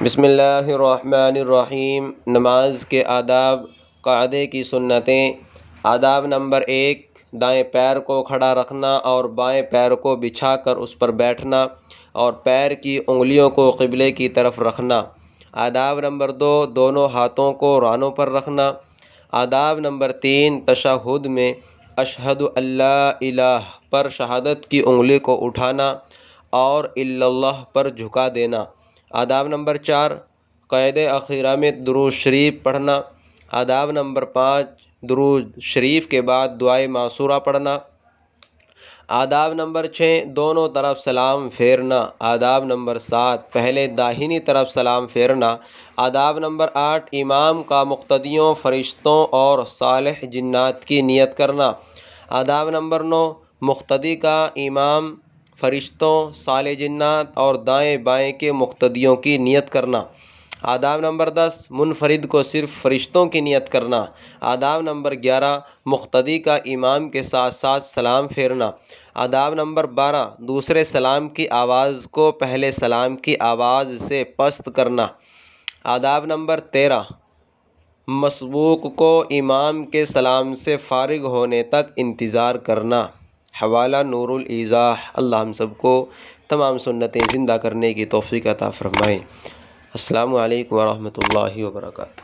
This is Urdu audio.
بسم اللہ الرحمن الرحیم۔ نماز کے آداب، قاعدے کی سنتیں۔ آداب نمبر 1، دائیں پیر کو کھڑا رکھنا اور بائیں پیر کو بچھا کر اس پر بیٹھنا اور پیر کی انگلیوں کو قبلے کی طرف رکھنا۔ آداب نمبر 2، دونوں ہاتھوں کو رانوں پر رکھنا۔ آداب نمبر 3، تشہد میں اشہد اللہ الہ پر شہادت کی انگلی کو اٹھانا اور الا اللہ پر جھکا دینا۔ آداب نمبر 4، قید اخیرہ میں درود شریف پڑھنا۔ آداب نمبر 5، درود شریف کے بعد دعائے معصورہ پڑھنا۔ آداب نمبر 6، دونوں طرف سلام پھیرنا۔ آداب نمبر 7، پہلے داہنی طرف سلام پھیرنا۔ آداب نمبر 8، امام کا مقتدیوں، فرشتوں اور صالح جنات کی نیت کرنا۔ آداب نمبر 9، مقتدی کا امام، فرشتوں، صالح جنات اور دائیں بائیں کے مقتدیوں کی نیت کرنا۔ آداب نمبر 10، منفرد کو صرف فرشتوں کی نیت کرنا۔ آداب نمبر 11، مقتدی کا امام کے ساتھ ساتھ سلام پھیرنا۔ آداب نمبر 12، دوسرے سلام کی آواز کو پہلے سلام کی آواز سے پست کرنا۔ آداب نمبر 13، مسبوق کو امام کے سلام سے فارغ ہونے تک انتظار کرنا۔ حوالہ نور الایضاح۔ اللہ ہم سب کو تمام سنتیں زندہ کرنے کی توفیق عطا فرمائے۔ السلام علیکم ورحمۃ اللہ وبرکاتہ۔